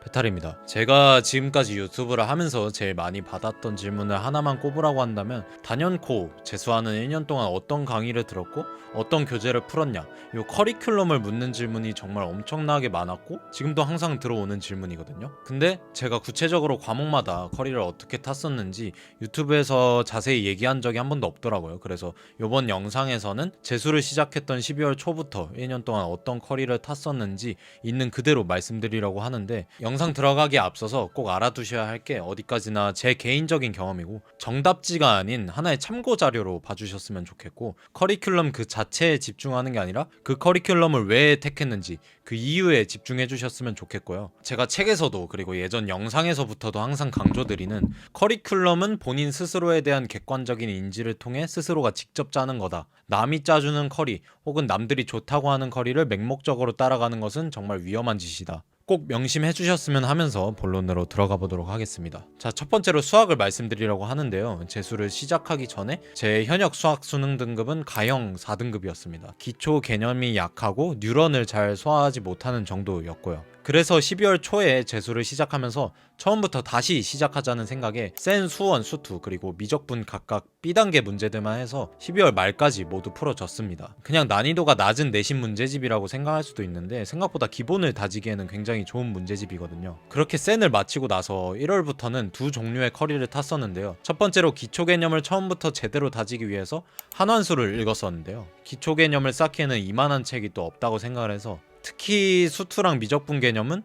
배탈입니다. 제가 지금까지 유튜브를 하면서 제일 많이 받았던 질문을 하나만 꼽으라고 한다면 단연코 재수하는 1년 동안 어떤 강의를 들었고 어떤 교재를 풀었냐, 이 커리큘럼을 묻는 질문이 정말 엄청나게 많았고 지금도 항상 들어오는 질문이거든요. 근데 제가 구체적으로 과목마다 커리를 어떻게 탔었는지 유튜브에서 자세히 얘기한 적이 한 번도 없더라고요. 그래서 이번 영상에서는 재수를 시작했던 12월 초부터 1년 동안 어떤 커리를 탔었는지 있는 그대로 말씀드리려고 하는데, 영상 들어가기에 앞서서 꼭 알아두셔야 할 게 어디까지나 제 개인적인 경험이고 정답지가 아닌 하나의 참고 자료로 봐주셨으면 좋겠고, 커리큘럼 그 자체에 집중하는 게 아니라 그 커리큘럼을 왜 택했는지 그 이유에 집중해 주셨으면 좋겠고요. 제가 책에서도 그리고 예전 영상에서부터도 항상 강조드리는, 커리큘럼은 본인 스스로에 대한 객관적인 인지를 통해 스스로가 직접 짜는 거다. 남이 짜주는 커리 혹은 남들이 좋다고 하는 커리를 맹목적으로 따라가는 것은 정말 위험한 짓이다. 꼭 명심해 주셨으면 하면서 본론으로 들어가 보도록 하겠습니다. 자, 첫 번째로 수학을 말씀드리려고 하는데요. 재수를 시작하기 전에 제 현역 수학 수능 등급은 가형 4등급이었습니다. 기초 개념이 약하고 뉴런을 잘 소화하지 못하는 정도였고요. 그래서 12월 초에 재수를 시작하면서 처음부터 다시 시작하자는 생각에 센 수원, 수투 그리고 미적분 각각 B단계 문제들만 해서 12월 말까지 모두 풀어졌습니다. 그냥 난이도가 낮은 내신 문제집이라고 생각할 수도 있는데 생각보다 기본을 다지기에는 굉장히 좋은 문제집이거든요. 그렇게 센을 마치고 나서 1월부터는 두 종류의 커리를 탔었는데요. 첫 번째로 기초 개념을 처음부터 제대로 다지기 위해서 한환수를 읽었었는데요. 기초 개념을 쌓기에는 이만한 책이 또 없다고 생각을 해서, 특히 수투랑 미적분 개념은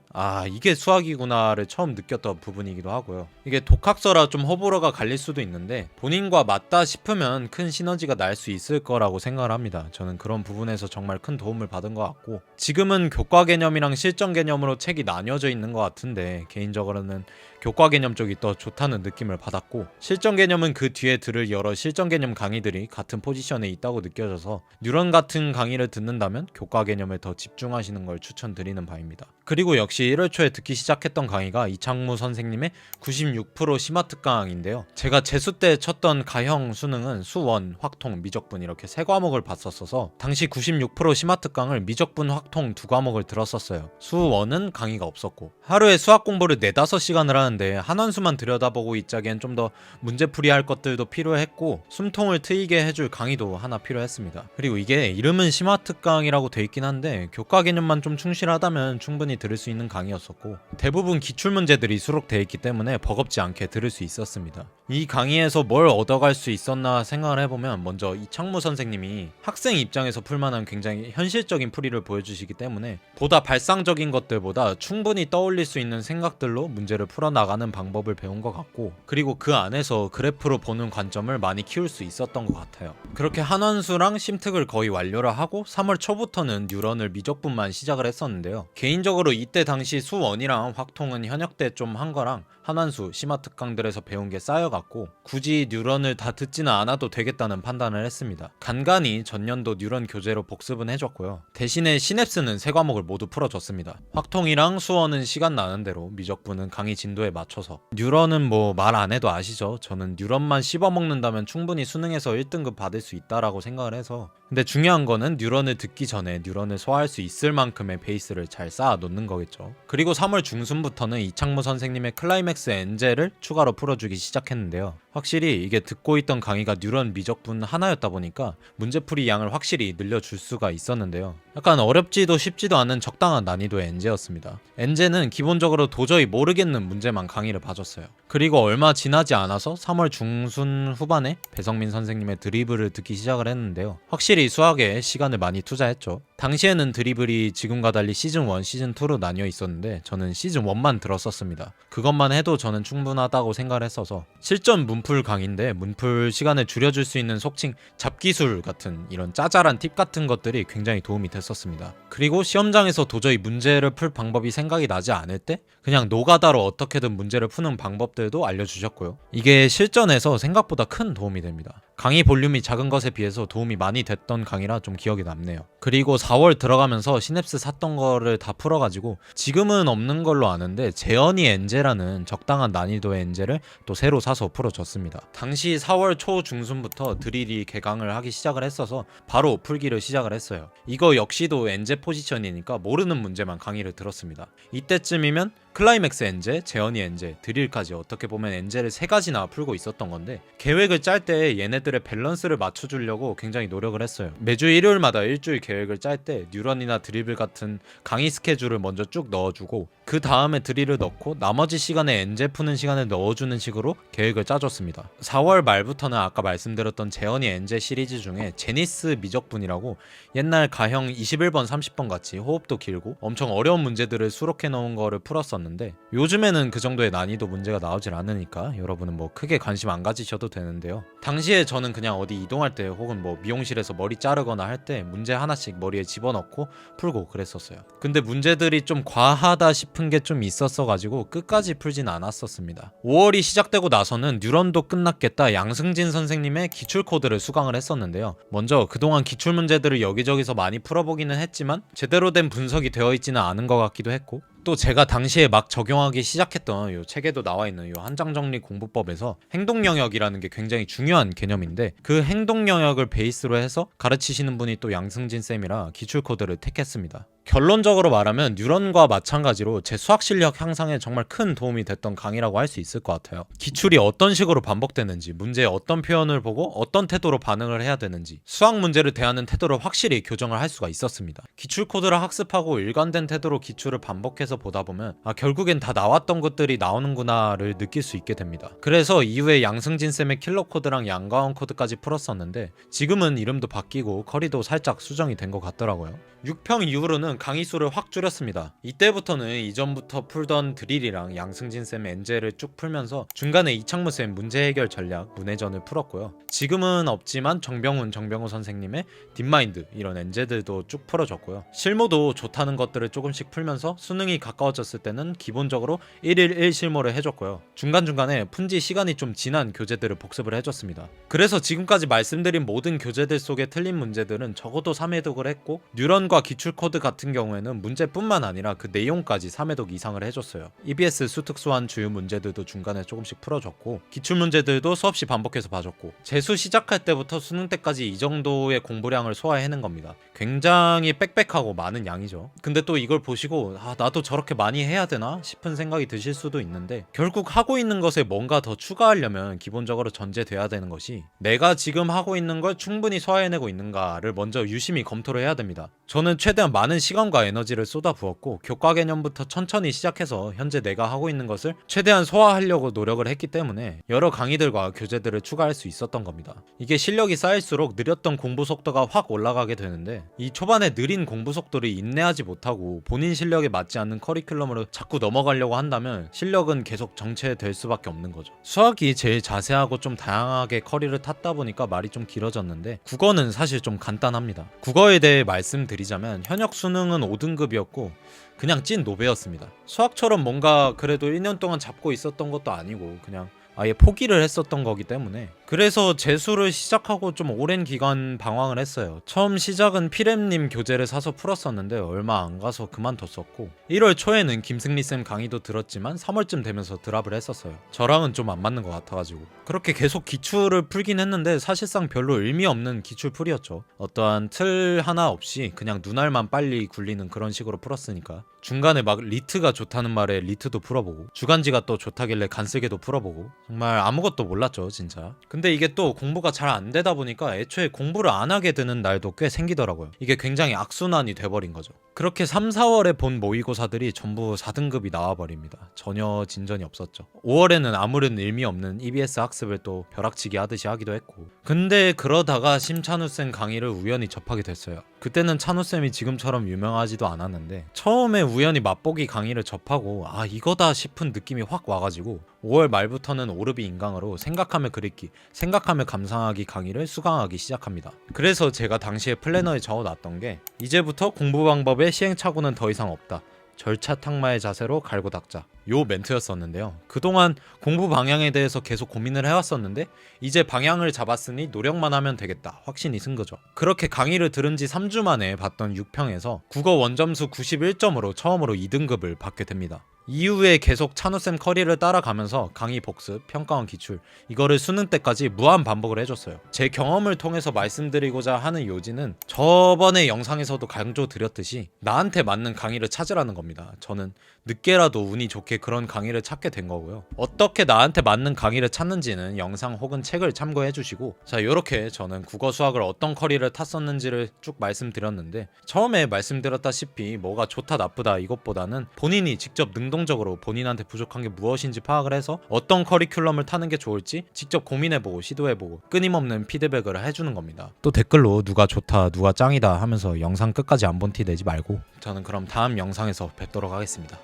이게 수학이구나를 처음 느꼈던 부분이기도 하고요. 이게 독학서라 좀 호불호가 갈릴 수도 있는데 본인과 맞다 싶으면 큰 시너지가 날 수 있을 거라고 생각을 합니다. 저는 그런 부분에서 정말 큰 도움을 받은 것 같고, 지금은 교과 개념이랑 실전 개념으로 책이 나뉘어져 있는 것 같은데 개인적으로는 교과 개념 쪽이 더 좋다는 느낌을 받았고, 실전 개념은 그 뒤에 들을 여러 실전 개념 강의들이 같은 포지션에 있다고 느껴져서 뉴런 같은 강의를 듣는다면 교과 개념에 더 집중하시는 걸 추천드리는 바입니다. 그리고 역시 1월 초에 듣기 시작했던 강의가 이창무 선생님의 96% 심화 특강인데요. 제가 재수 때 쳤던 가형 수능은 수원, 확통, 미적분 이렇게 세 과목을 봤었어서 당시 96% 심화 특강을 미적분, 확통 두 과목을 들었었어요. 수원은 강의가 없었고 하루에 수학 공부를 4-5시간을 하는데 한원수만 들여다보고 있자기엔 좀 더 문제풀이 할 것들도 필요했고 숨통을 트이게 해줄 강의도 하나 필요했습니다. 그리고 이게 이름은 심화 특강이라고 돼 있긴 한데 교과 개념만 좀 충실하다면 충분히 들을 수 있는 강의였었고, 대부분 기출문제들이 수록되어 있기 때문에 버겁지 않게 들을 수 있었습니다. 이 강의에서 뭘 얻어갈 수 있었나 생각을 해보면, 먼저 이창무 선생님이 학생 입장에서 풀만한 굉장히 현실적인 풀이를 보여주시기 때문에 보다 발상적인 것들보다 충분히 떠올릴 수 있는 생각들로 문제를 풀어나가는 방법을 배운 것 같고, 그리고 그 안에서 그래프로 보는 관점을 많이 키울 수 있었던 것 같아요. 그렇게 한원수랑 심특을 거의 완료를 하고 3월 초부터는 뉴런을 미적분만 시작을 했었는데요. 개인적으로 이때 당시 수원이랑 확통은 현역 때 좀 한 거랑 한환수, 심화 특강들에서 배운 게 쌓여갔고 굳이 뉴런을 다 듣지는 않아도 되겠다는 판단을 했습니다. 간간히 전년도 뉴런 교재로 복습은 해줬고요. 대신에 시냅스는 세 과목을 모두 풀어줬습니다. 확통이랑 수원은 시간 나는 대로, 미적분은 강의 진도에 맞춰서. 뉴런은 뭐 말 안 해도 아시죠? 저는 뉴런만 씹어먹는다면 충분히 수능에서 1등급 받을 수 있다라고 생각을 해서, 근데 중요한 거는 뉴런을 듣기 전에 뉴런을 소화할 수 있을 만큼의 베이스를 잘 쌓아 놓는 거겠죠. 그리고 3월 중순부터는 이창무 선생님의 클라이맥스 엔젤을 추가로 풀어주기 시작했는데요. 확실히 이게 듣고 있던 강의가 뉴런 미적분 하나였다 보니까 문제풀이 양을 확실히 늘려줄 수가 있었는데요. 약간 어렵지도 쉽지도 않은 적당한 난이도의 엔제였습니다. 엔제는 기본적으로 도저히 모르겠는 문제만 강의를 봐줬어요. 그리고 얼마 지나지 않아서 3월 중순 후반에 배성민 선생님의 드리블을 듣기 시작을 했는데요. 확실히 수학에 시간을 많이 투자했죠. 당시에는 드리블이 지금과 달리 시즌1, 시즌2로 나뉘어 있었는데 저는 시즌1만 들었었습니다. 그것만 해도 저는 충분하다고 생각을 했어서, 실전 문풀 강의인데 문풀 시간을 줄여줄 수 있는 속칭 잡기술 같은 이런 짜잘한 팁 같은 것들이 굉장히 도움이 됐었습니다. 그리고 시험장에서 도저히 문제를 풀 방법이 생각이 나지 않을 때 그냥 노가다로 어떻게든 문제를 푸는 방법들도 알려주셨고요. 이게 실전에서 생각보다 큰 도움이 됩니다. 강의 볼륨이 작은 것에 비해서 도움이 많이 됐던 강의라 좀 기억에 남네요. 그리고 4월 들어가면서 시냅스 샀던 거를 다 풀어가지고 지금은 없는 걸로 아는데 재현이 엔제라는 적당한 난이도의 엔제를 또 새로 사서 풀어줬습니다. 당시 4월 초 중순부터 드릴이 개강을 하기 시작을 했어서 바로 풀기를 시작을 했어요. 이거 역시도 엔제 포지션이니까 모르는 문제만 강의를 들었습니다. 이때쯤이면 클라이맥스 엔제, 재현이 엔제, 드릴까지 어떻게 보면 엔제를 3가지나 풀고 있었던 건데 계획을 짤 때 얘네들의 밸런스를 맞춰주려고 굉장히 노력을 했어요. 매주 일요일마다 일주일 계획을 짤 때 뉴런이나 드리블 같은 강의 스케줄을 먼저 쭉 넣어주고 그 다음에 드릴을 넣고 나머지 시간에 엔제 푸는 시간을 넣어주는 식으로 계획을 짜줬습니다. 4월 말부터는 아까 말씀드렸던 재현이 엔제 시리즈 중에 제니스 미적분이라고 옛날 가형 21번 30번 같이 호흡도 길고 엄청 어려운 문제들을 수록해 놓은 거를 풀었었는데 요즘에는 그 정도의 난이도 문제가 나오질 않으니까 여러분은 뭐 크게 관심 안 가지셔도 되는데요. 당시에 저는 그냥 어디 이동할 때 혹은 뭐 미용실에서 머리 자르거나 할 때 문제 하나씩 머리에 집어넣고 풀고 그랬었어요. 근데 문제들이 좀 과하다 싶은 게 좀 있었어 가지고 끝까지 풀진 않았었습니다. 5월이 시작되고 나서는 뉴런도 끝났겠다 양승진 선생님의 기출 코드를 수강을 했었는데요. 먼저 그동안 기출 문제들을 여기저기서 많이 풀어보기는 했지만 제대로 된 분석이 되어 있지는 않은 것 같기도 했고 또 제가 당시에 막 적용하기 시작했던 요 책에도 나와 있는 요 한장정리 공부법에서 행동 영역이라는 게 굉장히 중요한 개념인데 그 행동 영역을 베이스로 해서 가르치시는 분이 또 양승진 쌤이라 기출 코드를 택했습니다. 결론적으로 말하면 뉴런과 마찬가지로 제 수학 실력 향상에 정말 큰 도움이 됐던 강의라고 할 수 있을 것 같아요. 기출이 어떤 식으로 반복되는지, 문제의 어떤 표현을 보고 어떤 태도로 반응을 해야 되는지, 수학 문제를 대하는 태도를 확실히 교정을 할 수가 있었습니다. 기출 코드를 학습하고 일관된 태도로 기출을 반복해서 보다 보면 결국엔 다 나왔던 것들이 나오는구나를 느낄 수 있게 됩니다. 그래서 이후에 양승진 쌤의 킬러 코드랑 양가원 코드까지 풀었었는데 지금은 이름도 바뀌고 커리도 살짝 수정이 된 것 같더라고요. 6평 이후로는 강의 수를 확 줄였습니다. 이때부터는 이전부터 풀던 드릴이랑 양승진 쌤의 엔제를 쭉 풀면서 중간에 이창무 쌤 문제 해결 전략 문해전을 풀었고요. 지금은 없지만 정병훈 선생님의 딥마인드 이런 엔제들도 쭉 풀어줬고요. 실무도 좋다는 것들을 조금씩 풀면서 수능이 가까워졌을 때는 기본적으로 1일 1실무를 해줬고요. 중간중간에 푼지 시간이 좀 지난 교재들을 복습을 해줬습니다. 그래서 지금까지 말씀드린 모든 교재들 속에 틀린 문제들은 적어도 3회독을 했고 뉴런과 기출 코드 같은 경우에는 문제뿐만 아니라 그 내용까지 3회독 이상을 해줬어요. EBS 수특수한 주요 문제들도 중간에 조금씩 풀어줬고 기출 문제들도 수없이 반복해서 봐줬고 재수 시작할 때부터 수능 때까지 이 정도의 공부량을 소화해낸 겁니다. 굉장히 빽빽하고 많은 양이죠. 근데 또 이걸 보시고 나도 저렇게 많이 해야 되나 싶은 생각이 드실 수도 있는데 결국 하고 있는 것에 뭔가 더 추가하려면 기본적으로 전제돼야 되는 것이 내가 지금 하고 있는 걸 충분히 소화해내고 있는가를 먼저 유심히 검토를 해야 됩니다. 저는 최대한 많은 시간과 에너지를 쏟아부었고 교과 개념부터 천천히 시작해서 현재 내가 하고 있는 것을 최대한 소화하려고 노력을 했기 때문에 여러 강의들과 교재들을 추가할 수 있었던 겁니다. 이게 실력이 쌓일수록 느렸던 공부 속도가 확 올라가게 되는데 이 초반에 느린 공부 속도를 인내하지 못하고 본인 실력에 맞지 않는 커리큘럼으로 자꾸 넘어가려고 한다면 실력은 계속 정체될 수밖에 없는 거죠. 수학이 제일 자세하고 좀 다양하게 커리를 탔다 보니까 말이 좀 길어졌는데 국어는 사실 좀 간단합니다. 국어에 대해 말씀드리자면 현역 수능은 5등급이었고 그냥 찐 노베였습니다. 수학처럼 뭔가 그래도 1년 동안 잡고 있었던 것도 아니고 그냥 아예 포기를 했었던 거기 때문에 그래서 재수를 시작하고 좀 오랜 기간 방황을 했어요. 처음 시작은 피렘님 교재를 사서 풀었었는데 얼마 안 가서 그만뒀었고 1월 초에는 김승리쌤 강의도 들었지만 3월쯤 되면서 드랍을 했었어요. 저랑은 좀 안 맞는 것 같아가지고 그렇게 계속 기출을 풀긴 했는데 사실상 별로 의미 없는 기출풀이였죠. 어떠한 틀 하나 없이 그냥 눈알만 빨리 굴리는 그런 식으로 풀었으니까 중간에 막 리트가 좋다는 말에 리트도 풀어보고 주간지가 또 좋다길래 간쓰게도 풀어보고 정말 아무것도 몰랐죠 진짜. 근데 이게 또 공부가 잘 안 되다 보니까 애초에 공부를 안 하게 되는 날도 꽤 생기더라고요. 이게 굉장히 악순환이 돼버린 거죠. 그렇게 3, 4월에 본 모의고사들이 전부 4등급이 나와버립니다. 전혀 진전이 없었죠. 5월에는 아무런 의미 없는 EBS 학습을 또 벼락치기 하듯이 하기도 했고 근데 그러다가 심찬우쌤 강의를 우연히 접하게 됐어요. 그때는 찬우쌤이 지금처럼 유명하지도 않았는데 처음에 우연히 맛보기 강의를 접하고 이거다 싶은 느낌이 확 와가지고 5월 말부터는 오르비 인강으로 생각하며 그리기, 생각하며 감상하기 강의를 수강하기 시작합니다. 그래서 제가 당시에 플래너에 적어놨던 게 이제부터 공부 방법에 시행착오는 더 이상 없다. 절차 탁마의 자세로 갈고 닦자. 요 멘트였었는데요. 그동안 공부 방향에 대해서 계속 고민을 해왔었는데 이제 방향을 잡았으니 노력만 하면 되겠다 확신이 쓴 거죠. 그렇게 강의를 들은 지 3주 만에 봤던 6평에서 국어 원점수 91점으로 처음으로 2등급을 받게 됩니다. 이후에 계속 찬우쌤 커리를 따라가면서 강의 복습, 평가원 기출 이거를 수능 때까지 무한 반복을 해줬어요. 제 경험을 통해서 말씀드리고자 하는 요지는 저번에 영상에서도 강조드렸듯이 나한테 맞는 강의를 찾으라는 겁니다. 저는 늦게라도 운이 좋게 그런 강의를 찾게 된 거고요. 어떻게 나한테 맞는 강의를 찾는지는 영상 혹은 책을 참고해 주시고, 자 이렇게 저는 국어 수학을 어떤 커리를 탔었는지를 쭉 말씀드렸는데, 처음에 말씀드렸다시피 뭐가 좋다 나쁘다 이것보다는 본인이 직접 능동적으로 본인한테 부족한 게 무엇인지 파악을 해서 어떤 커리큘럼을 타는 게 좋을지 직접 고민해보고 시도해보고 끊임없는 피드백을 해주는 겁니다. 또 댓글로 누가 좋다 누가 짱이다 하면서 영상 끝까지 안 본 티 내지 말고, 저는 그럼 다음 영상에서 뵙도록 하겠습니다.